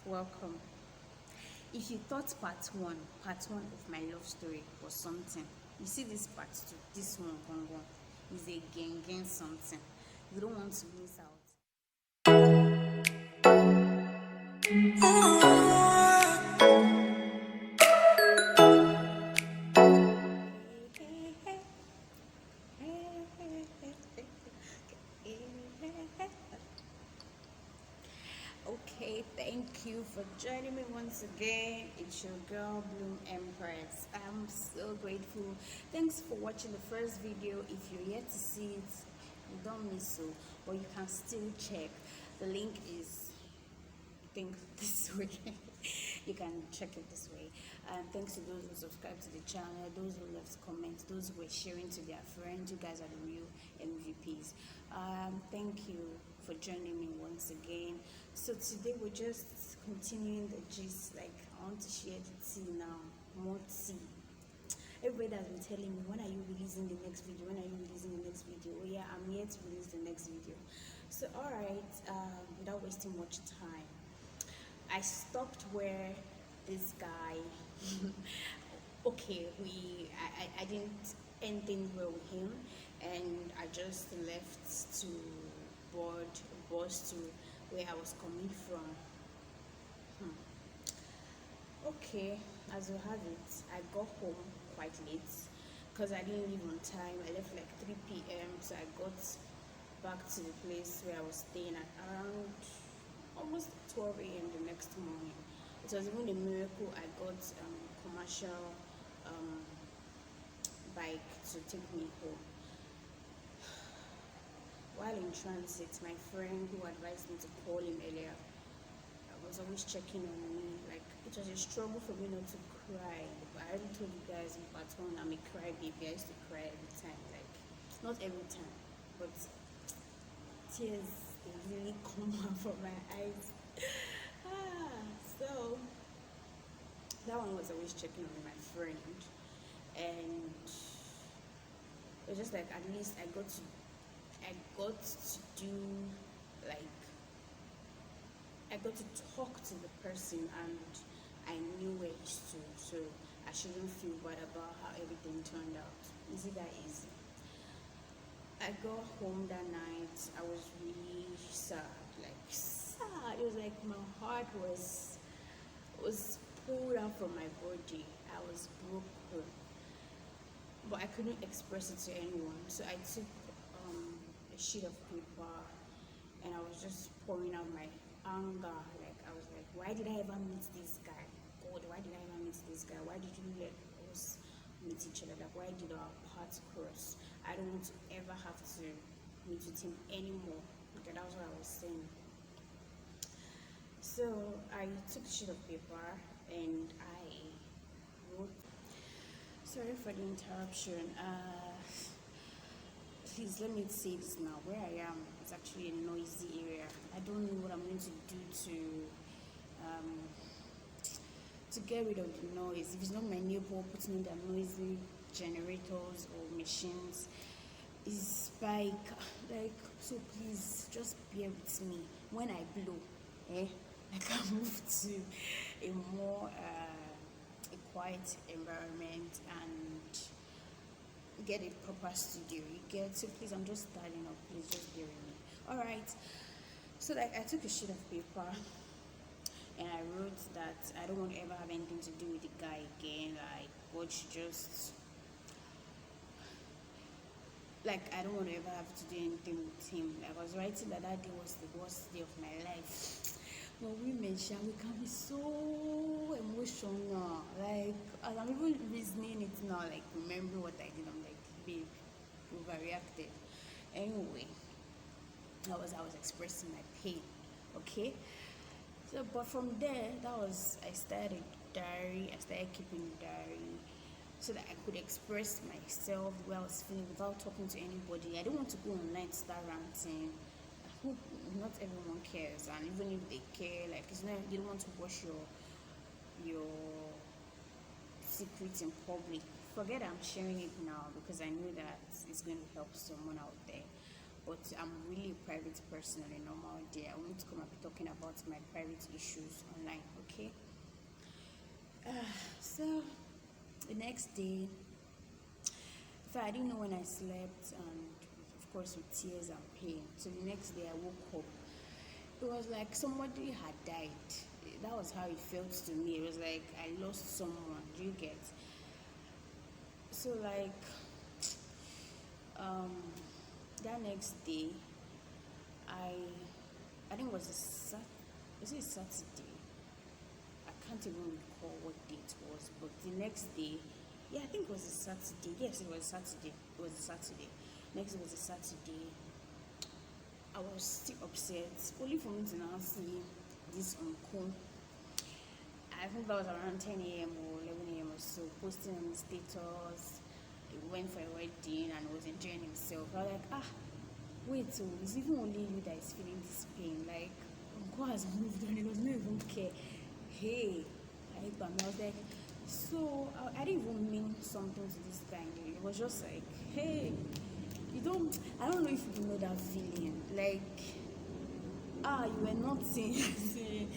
Welcome. If you thought part one of my love story was something, you see this part two, this one, Gongon, is a gang something. You don't want to miss out. Okay, thank you for joining me once again. It's your girl Bloom Empress. I'm so grateful. Thanks for watching the first video. If you're yet to see it, you don't miss so, but you can still check. The link is, I think, this way. You can check it this way. And thanks to those who subscribe to the channel, those who left comments, those who were sharing to their friends. You guys are the real MVPs. Thank you for joining me once again. So today we're just continuing the gist. Like, I want to share the tea now, more tea. Everybody has been telling me, when are you releasing the next video? When are you releasing the next video? Oh yeah, I'm here to release the next video. So alright, without wasting much time, I stopped where this guy okay, I didn't end things well with him, and I just left to board bus to where I was coming from. Okay, as you have it, I got home quite late because I didn't leave on time. I left like 3 p.m. So I got back to the place where I was staying at around almost 12 a.m. the next morning. It was even a miracle I got commercial bike to take me home. While in transit, my friend who advised me to call him earlier was always checking on me. Like, it was a struggle for me not to cry. But I already told you guys in part one, I'm a crybaby. I used to cry every time. Like, not every time, but tears they really come out from my eyes. So that one was always checking on my friend, and it was just like, at least I got to do, like, I got to talk to the person, and I knew where he stood, so I shouldn't feel bad about how everything turned out. Is it that easy? I got home that night. I was really sad, like sad. It was like my heart was pulled out from my body. I was broken, but I couldn't express it to anyone. So I took a sheet of paper, and I was just pouring out my anger. Like, I was like, why did I ever meet this guy? God, why did I ever meet this guy? Why did you let us meet each other? Like, why did our paths cross? I don't want to ever have to meet with him anymore. Okay, that was what I was saying. So I took a sheet of paper and I wrote. Sorry for the interruption. Please let me say this now. Where I am, it's actually a noisy area. I don't know what I'm going to do to get rid of the noise. If it's not my neighbor putting in their noisy generators or machines, it's like, so please just bear with me. When I blow, I can move to a more a quiet environment and get a proper studio. You get, so please, I'm just starting up. Please just bear with me. All right. So like, I took a sheet of paper and I wrote that I don't want to ever have anything to do with the guy again. Like, God should just, like, I don't want to ever have to do anything with him. Like, I was writing that day was the worst day of my life. But women, we can be so emotional. Like, as I'm even reasoning it now, like, remember what I did, I'm like, babe, overreacted. Anyway, I was expressing my pain. Okay. So, but from there, I started diary. I started keeping a diary so that I could express myself the way I was feeling without talking to anybody. I don't want to go online to start ranting. I hope not everyone cares, and even if they care, like, it's not, they don't want to wash your secrets in public. Forget I'm sharing it now because I know that it's going to help someone out there. but I'm really a private person on a normal day. I want to come and be talking about my private issues online, okay? So the next day, I didn't know when I slept, and of course with tears and pain. So the next day I woke up. It was like somebody had died. That was how it felt to me. It was like I lost someone. Do you get? So like that next day, I think it was was it a Saturday? I can't even recall what day it was, but the next day, yeah, I think it was a Saturday. Yes, it was Saturday. It was a Saturday. Next, it was a Saturday. I was still upset, only for me to now see this uncle. I think that was around 10 a.m. or 11 a.m. or so, posting on his status. He went for a wedding and was enjoying himself. I was like, wait, so it's even only you that is feeling this pain. Like, uncle has moved on, he does not even care. Hey, I was like, so I didn't even mean something to this guy. It was just like, hey, I don't know if you know that feeling. Like, you were not saying,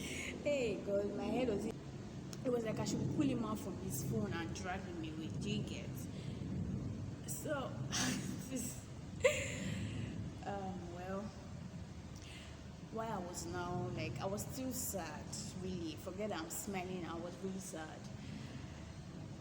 hey, God, my head was. It was like I should pull him out from his phone and drag him away. Do you get? So, well, why I was now, like, I was still sad, really. Forget that I'm smiling, I was really sad.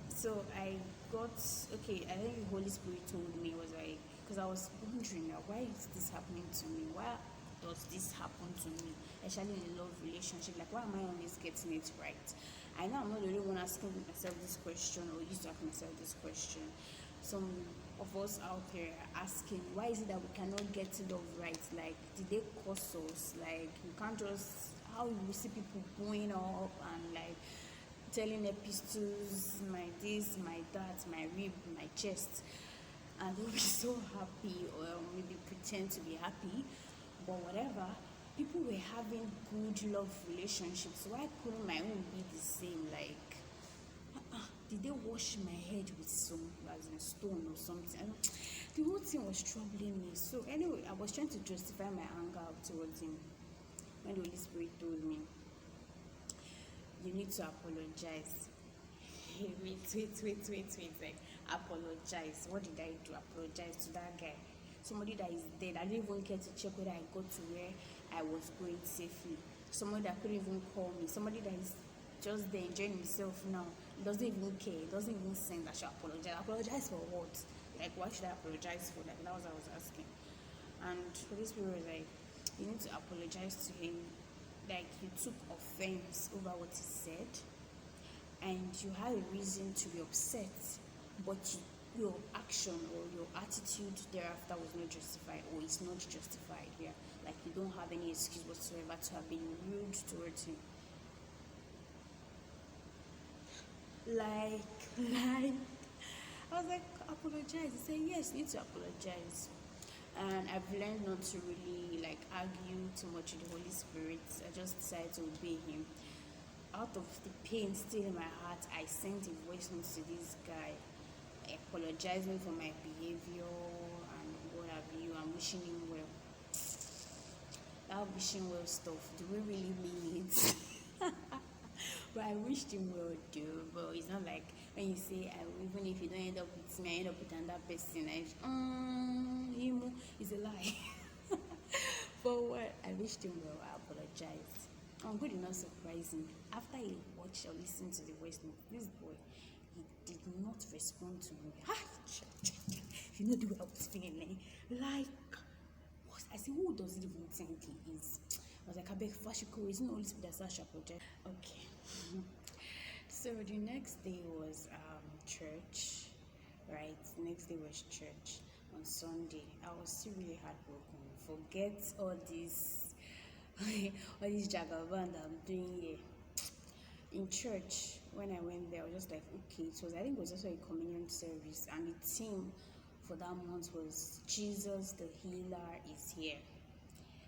So I got, okay, I think the Holy Spirit told me, was like, because I was wondering, why is this happening to me? Why does this happen to me? Especially in a love relationship, like, why am I always getting it right? I know I'm not the only one asking myself this question, or used to ask myself this question. Some of us out there are asking, why is it that we cannot get love right? Like, did they curse us? Like, you can't just, how we see people going up and like telling epistles, my this, my that, my rib, my chest, and they'll be so happy, or maybe pretend to be happy, but whatever. People were having good love relationships. Why couldn't my own be the same? Like, did they wash my head with some, as in stone or something? The whole thing was troubling me. So anyway, I was trying to justify my anger towards him when the Holy Spirit told me, you need to apologize. Wait. Like, apologize. What did I do? Apologize to that guy. Somebody that is dead. I didn't even care to check whether I got to where I was going safely. Somebody that couldn't even call me. Somebody that is just there enjoying himself now. He doesn't even care. He doesn't even send that I should apologize. Apologize for what? Like, what should I apologize for? Like, that was what I was asking. And Holy Spirit was like, you need to apologize to him. Like, you took offense over what he said, and you had a reason to be upset, but your action or your attitude thereafter was not justified, or is not justified here. Like, you don't have any excuse whatsoever to have been rude towards him. Like, I was like, apologize. He said, yes, you need to apologize. And I've learned not to really like argue too much with the Holy Spirit. I just decided to obey him. Out of the pain still in my heart, I sent a voice note to this guy, apologizing for my behavior and what have you, and wishing him well. That wishing well stuff, do we really mean it? But I wished him well too. But it's not like when you say, even if you don't end up with me, I end up with another person. It's a lie. But what? I wished him well. I apologized. I'm good enough surprising. After he watched or listened to the voice note, this boy, he did not respond to me. You know the way I was feeling. Like, what? I said, who does it even think he is? I was like, I beg Fashiko, isn't Holy Spirit that such a project? Okay. So the next day was church, right? The next day was church on Sunday. I was still really heartbroken. Forget all this, all this jagaban that I'm doing here. In church, when I went there, I was just like, okay. I think it was also a communion service, and the theme for that month was Jesus the Healer is here.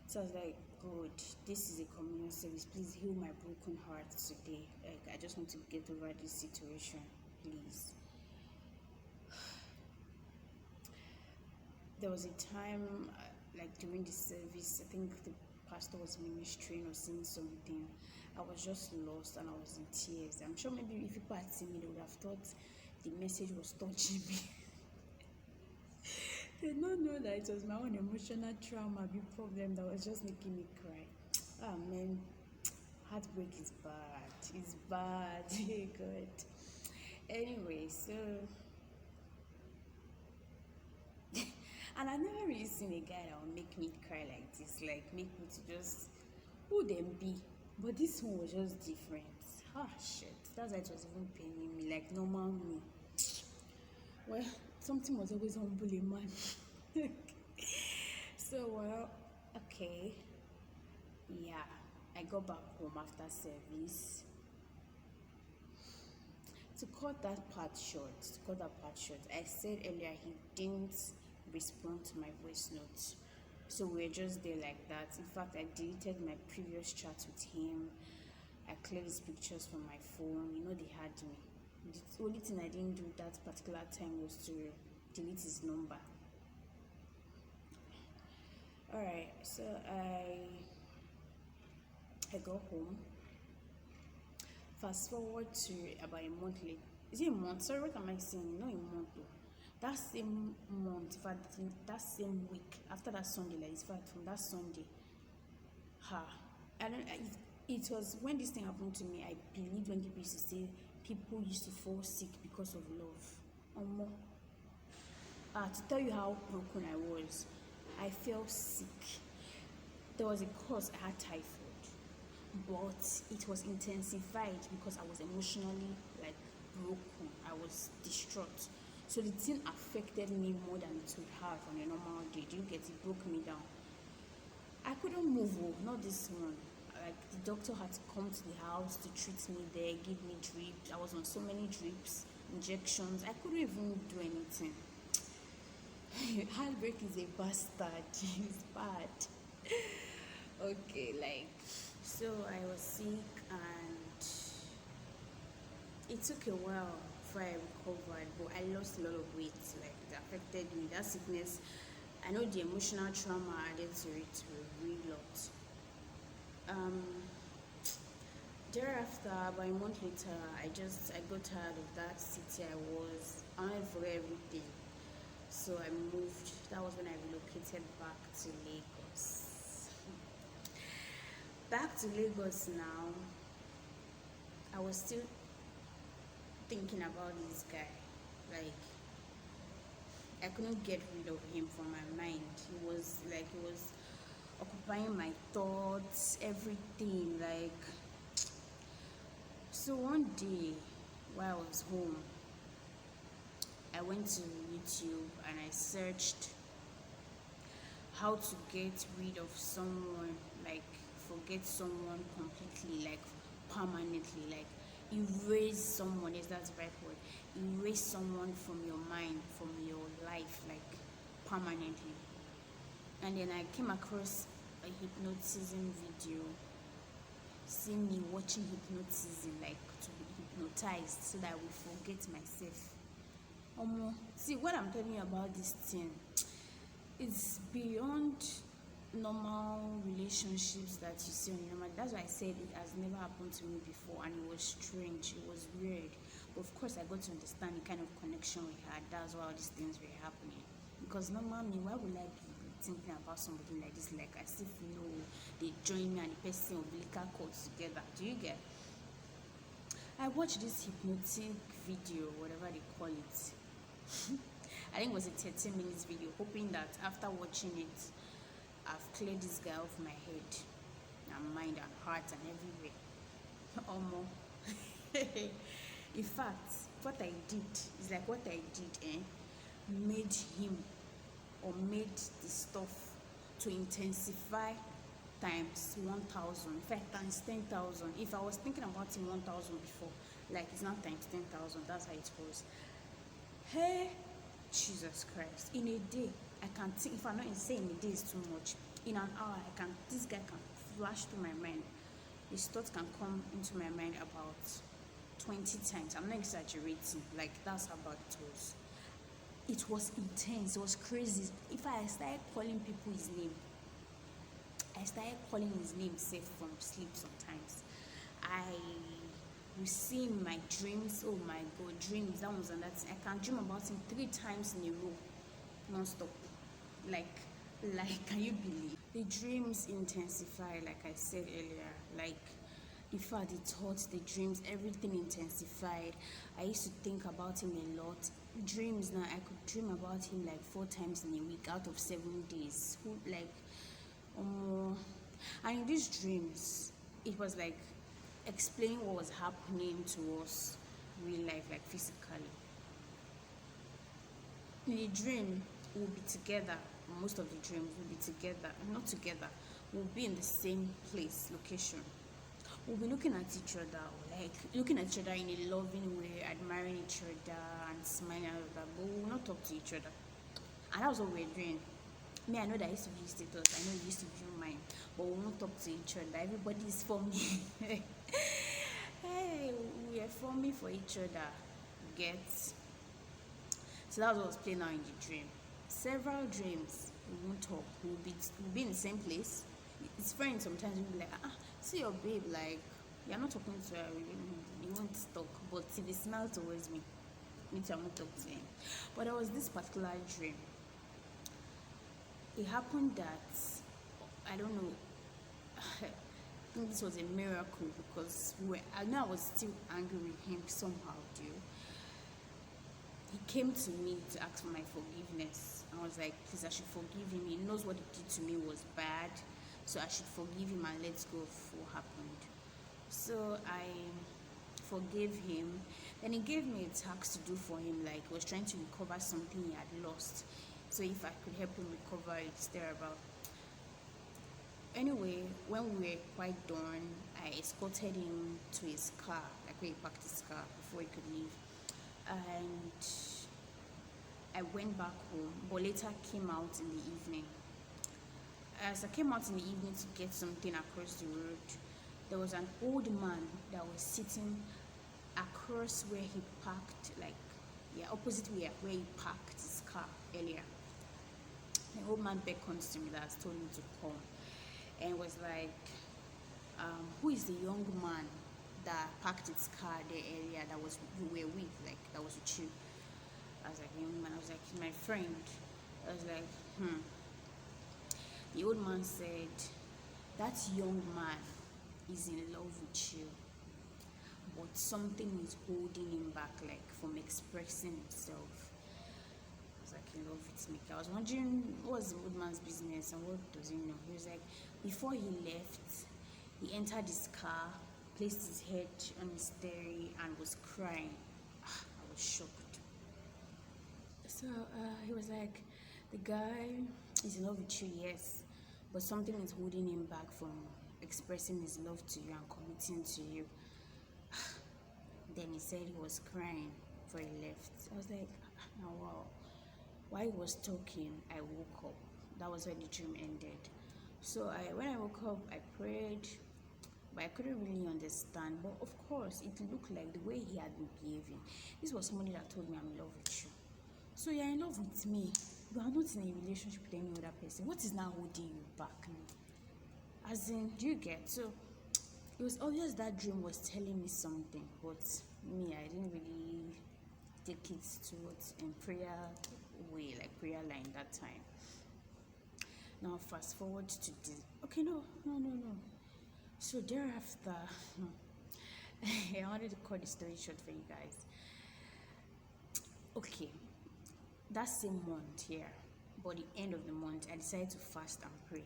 So I was like, God, this is a communion service. Please heal my broken heart today. Like, I just want to get over this situation, please. There was a time like during the service. I think the pastor was ministering or saying something. I was just lost and I was in tears. I'm sure maybe if people had seen me, they would have thought the message was touching me. They don't know that it was my own emotional trauma, big problem that was just making me cry. Ah man, heartbreak is bad. It's bad. Hey God. Anyway, so and I never really seen a guy that would make me cry like this, like make me to just who them be. But this one was just different. Ah shit. That's why it was even paining me, like normal me. Well, something was always humbling man. So well, okay. Yeah. I got back home after service. To cut that part short, I said earlier he didn't respond to my voice notes. So we're just there like that. In fact, I deleted my previous chat with him. I cleared his pictures from my phone. You know, they had me. The only thing I didn't do that particular time was to delete his number. Alright, so I got home. Fast forward to about a month later. Is it a month? Sorry, what am I saying? Not a month though. That same month, in fact, that same week, after that Sunday, like, in fact, from that Sunday, I don't. It was when this thing happened to me. I believed when people used to say people used to fall sick because of love. To tell you how broken I was, I felt sick. There was a cause. I had typhoid, but it was intensified because I was emotionally like broken. I was distraught. So the thing affected me more than it would have on a normal day. Do you get it? Broke me down. I couldn't move. Not this one. Like the doctor had to come to the house to treat me there, give me drips. I was on so many drips, injections. I couldn't even do anything. Heartbreak is a bastard. It's bad. Okay, like so I was sick and it took a while before I recovered, but I lost a lot of weight. Like it affected me. That sickness, I know the emotional trauma added to it a real lot. Thereafter, about a month later, I got tired of that city I was. I wanted to forget everything. So I moved. That was when I relocated back to Lagos. Back to Lagos now. I was still thinking about this guy. Like, I couldn't get rid of him from my mind. He was occupying my thoughts, everything. Like, so one day while I was home, I went to YouTube and I searched how to get rid of someone, like forget someone completely, like permanently, like erase someone, is that the right word? Erase someone from your mind, from your life, like permanently. And then I came across a hypnotism video, seeing me watching hypnotism, like to be hypnotized so that I will forget myself. See, what I'm telling you about this thing is beyond normal relationships that you see on your normal. That's why I said it has never happened to me before, and it was strange, it was weird. But of course, I got to understand the kind of connection we had. That's why all these things were happening. Because normally, why would I be thinking about somebody like this? Like, as if they join me and the person umbilical cord together. Do you get? I watched this hypnotic video, whatever they call it. I think it was a 13 minutes video, hoping that after watching it, I've cleared this guy off my head and mind and heart and everywhere. In fact, what I did is like what I did made him or made the stuff to intensify times 1,000, in fact times 10,000. If I was thinking about it 1,000 before, like it's not times 10,000. That's how it was. Hey, Jesus Christ! In a day, I can think. If I'm not insane, in a day is too much. In an hour, this guy can flash through my mind. His thoughts can come into my mind about 20 times. I'm not exaggerating. Like that's how bad it was. It was intense. It was crazy. If I started calling people his name, I started calling his name safe from sleep sometimes. I will see in my dreams. Oh my god, dreams. That was another thing. I can dream about him 3 times in a row, non-stop. Like, can you believe? The dreams intensify, like I said earlier. Like, the fact, the thoughts, the dreams, everything intensified. I used to think about him a lot. Dreams now, I could dream about him like 4 times in a week out of 7 days. And in these dreams, it was like explaining what was happening to us real life, like physically. In a dream, we'll be together. Most of the dreams will be together, not together. We'll be in the same place, location. We'll be looking at each other, like looking at each other in a loving way, admiring each other and smiling at each other, but we will not talk to each other. And that was what we were doing. Me, I know that I used to view status, I know you used to view mine, but we won't talk to each other. Everybody is for me. Hey, we are for me for each other. Get. So that was what was playing out in the dream. Several dreams, we won't talk. We'll be in the same place. It's friends sometimes we'll be like, see your babe, like you're not talking to her, you won't talk. But if he smiles towards me, means I won't talk to him. But there was this particular dream. It happened that I don't know. I think this was a miracle because I know I was still angry with him somehow, dude. He came to me to ask for my forgiveness. I was like, please, I should forgive him. He knows what he did to me was bad, so I should forgive him and let go of what happened. So I forgave him. Then he gave me a task to do for him, like he was trying to recover something he had lost. So if I could help him recover it, thereabout. Anyway, when we were quite done, I escorted him to his car, like where he parked his car before he could leave. And I went back home, but later came out in the evening. As I came out in the evening to get something across the road, there was an old man that was sitting across where he parked, opposite where he parked his car earlier. The old man beckoned to me, that has told me to come, and was like, who is the young man that parked his car there earlier that you were with, like that was with you? I was like, young man. I was like, my friend. I was like, The old man said, that young man is in love with you, but something is holding him back, like from expressing himself. I was like, he love with me. I was wondering what was the old man's business and what does he know. He was like, before he left, he entered his car, placed his head on his steering and was crying. I was shocked. So he was like, the guy is in love with you, yes, but something is holding him back from expressing his love to you and committing to you. Then he said he was crying before he left. I was like, oh, wow. While he was talking, I woke up. That was when the dream ended. So when I woke up, I prayed, but I couldn't really understand. But of course, it looked like the way he had been behaving. This was somebody that told me, I'm in love with you. So you're in love with me. You are not in a relationship with any other person. What is now holding you back now? As in, do you get? So it was obvious that dream was telling me something, but me, I didn't really take it towards in prayer way, like prayer line that time. Now fast forward to this. Okay, no. So thereafter, I wanted to cut the story short for you guys. Okay, that same month here, but the end of the month, I decided to fast and pray.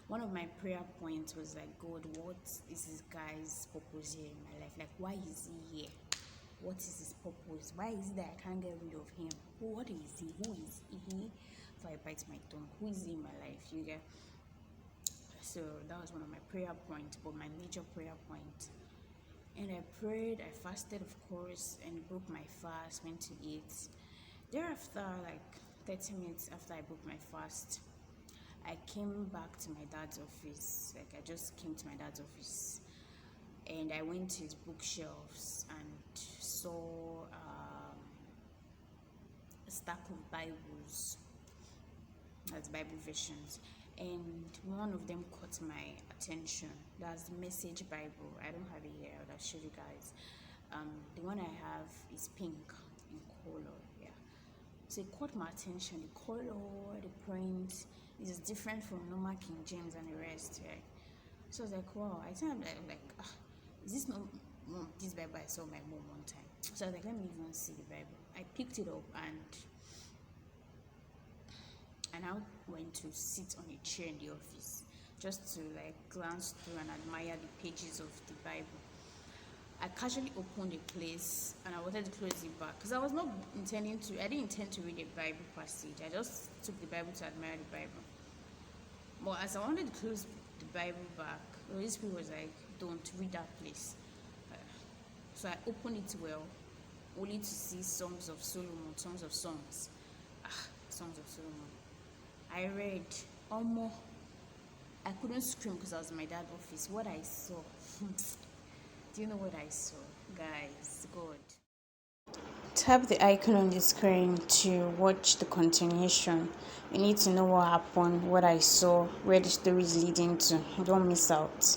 One of my prayer points was like, God, what is this guy's purpose here in my life? Like, why is he here? What is his purpose? Why is it that I can't get rid of him? What is he? Who is he? So I bite my tongue. Who is he in my life? You get? So that was one of my prayer points, but my major prayer point. And I prayed, I fasted, of course, and broke my fast, went to eat. Thereafter, like 30 minutes after I broke my fast, I came back to my dad's office. Like, I just came to my dad's office, and I went to his bookshelves and saw stack of Bibles, that's Bible versions, and one of them caught my attention. That's the Message Bible. I don't have it here. I'll show you guys. The one I have is pink in color. Yeah, so it caught my attention. The color, the print is different from normal King James and the rest. Right? So I was like, wow. I think I'm like is this not this Bible I saw my mom one time? So I was like, let me even see the Bible. I picked it up and I now went to sit on a chair in the office just to like glance through and admire the pages of the Bible. I casually opened the place and I wanted to close it back because I was not intending to. I didn't intend to read a Bible passage. I just took the Bible to admire the Bible. But as I wanted to close the Bible back, the Holy Spirit was like, "Don't read that place." So I opened it well, only to see Songs of Solomon, Songs of Songs. Songs of Solomon. I read almost. I couldn't scream because I was in my dad's office. What I saw. Do you know what I saw? Guys, God. Tap the icon on the screen to watch the continuation. You need to know what happened, what I saw, where the story is leading to. Don't miss out.